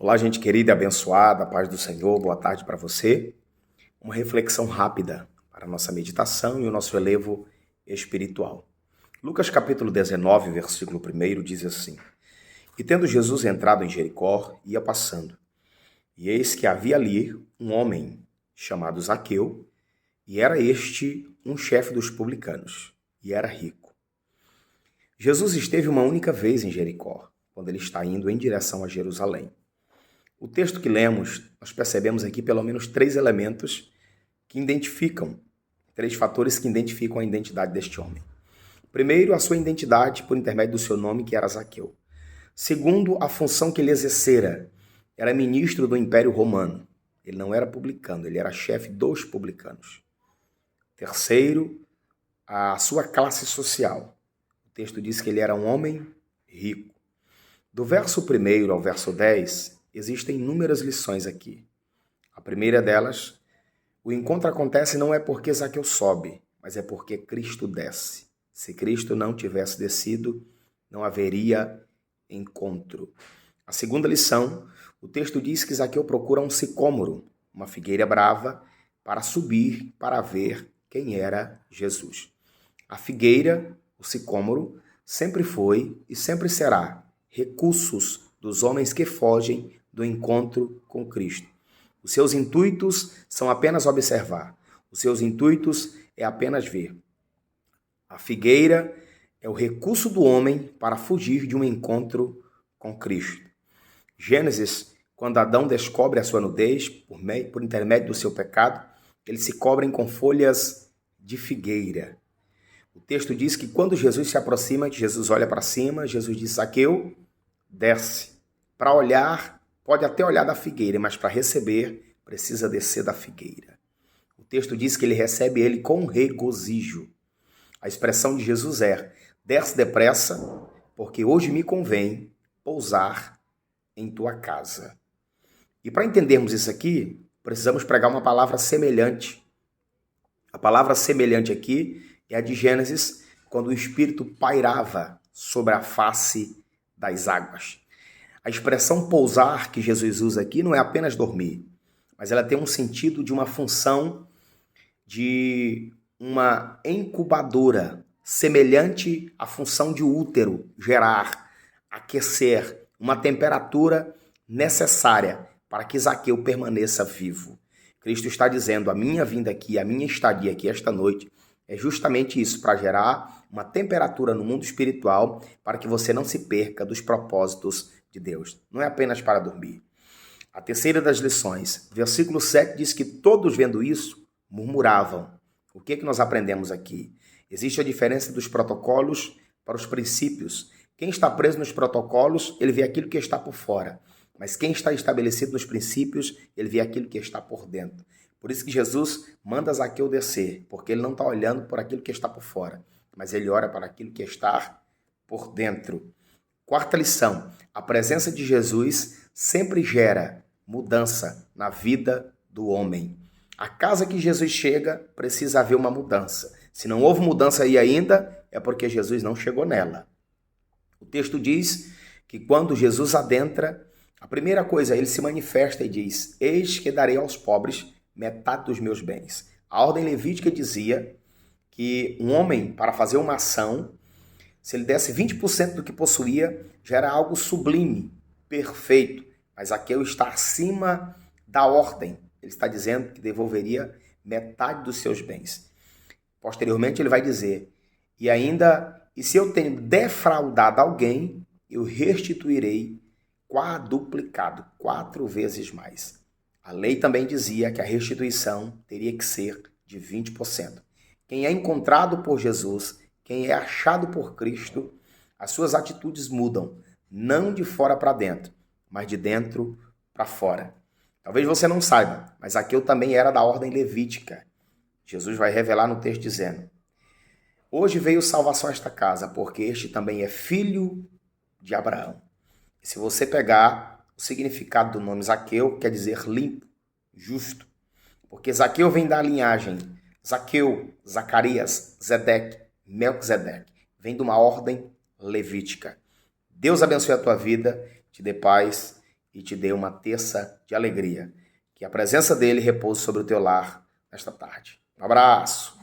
Olá, gente querida e abençoada, a paz do Senhor, boa tarde para você. Uma reflexão rápida para a nossa meditação e o nosso elevo espiritual. Lucas capítulo 19, versículo 1 diz assim: E tendo Jesus entrado em Jericó, ia passando. E eis que havia ali um homem chamado Zaqueu, e era este um chefe dos publicanos, e era rico. Jesus esteve uma única vez em Jericó, quando ele está indo em direção a Jerusalém. O texto que lemos, nós percebemos aqui pelo menos três elementos que identificam, três fatores que identificam a identidade deste homem. Primeiro, a sua identidade por intermédio do seu nome, que era Zaqueu. Segundo, a função que ele exercera. Era ministro do Império Romano. Ele não era publicano, ele era chefe dos publicanos. Terceiro, a sua classe social. O texto diz que ele era um homem rico. Do verso 1 ao verso 10, existem inúmeras lições aqui. A primeira delas, o encontro acontece não é porque Zaqueu sobe, mas é porque Cristo desce. Se Cristo não tivesse descido, não haveria encontro. A segunda lição, o texto diz que Zaqueu procura um sicômoro, uma figueira brava, para subir para ver quem era Jesus. A figueira, o sicômoro, sempre foi e sempre será recursos dos homens que fogem do encontro com Cristo. Os seus intuitos são apenas observar. Os seus intuitos é apenas ver. A figueira é o recurso do homem para fugir de um encontro com Cristo. Gênesis, quando Adão descobre a sua nudez por intermédio do seu pecado, eles se cobrem com folhas de figueira. O texto diz que quando Jesus se aproxima, Jesus olha para cima, Jesus diz: Zaqueu, desce. Para olhar, pode até olhar da figueira, mas para receber, precisa descer da figueira. O texto diz que ele recebe ele com regozijo. A expressão de Jesus é: desce depressa, porque hoje me convém pousar em tua casa. E para entendermos isso aqui, precisamos pregar uma palavra semelhante. A palavra semelhante aqui é a de Gênesis, quando o Espírito pairava sobre a face das águas. A expressão pousar que Jesus usa aqui não é apenas dormir, mas ela tem um sentido de uma função de uma incubadora, semelhante à função de útero, gerar, aquecer, uma temperatura necessária para que Zaqueu permaneça vivo. Cristo está dizendo: a minha vinda aqui, a minha estadia aqui esta noite, é justamente isso, para gerar uma temperatura no mundo espiritual, para que você não se perca dos propósitos de Deus. Não é apenas para dormir. A terceira das lições, versículo 7 diz que todos vendo isso, murmuravam. O que nós aprendemos aqui? Existe a diferença dos protocolos para os princípios. Quem está preso nos protocolos, ele vê aquilo que está por fora. Mas quem está estabelecido nos princípios, ele vê aquilo que está por dentro. Por isso que Jesus manda Zaqueu descer, porque ele não está olhando por aquilo que está por fora, mas ele olha para aquilo que está por dentro. Quarta lição, a presença de Jesus sempre gera mudança na vida do homem. A casa que Jesus chega, precisa haver uma mudança. Se não houve mudança aí ainda, é porque Jesus não chegou nela. O texto diz que quando Jesus adentra, a primeira coisa, ele se manifesta e diz: eis que darei aos pobres metade dos meus bens. A ordem levítica dizia que um homem, para fazer uma ação, se ele desse 20% do que possuía, já era algo sublime, perfeito. Mas Zaqueu está acima da ordem. Ele está dizendo que devolveria metade dos seus bens. Posteriormente ele vai dizer: e se eu tenho defraudado alguém, eu restituirei quadruplicado, 4 vezes mais. A lei também dizia que a restituição teria que ser de 20%. Quem é encontrado por Jesus, quem é achado por Cristo, as suas atitudes mudam, não de fora para dentro, mas de dentro para fora. Talvez você não saiba, mas Zaqueu também era da ordem levítica. Jesus vai revelar no texto dizendo: hoje veio salvação a esta casa, porque este também é filho de Abraão. E se você pegar o significado do nome Zaqueu, quer dizer limpo, justo. Porque Zaqueu vem da linhagem Zaqueu, Zacarias, Zedeque, Melquisedeque. Vem de uma ordem levítica. Deus abençoe a tua vida, te dê paz e te dê uma terça de alegria. Que a presença dele repouse sobre o teu lar nesta tarde. Um abraço.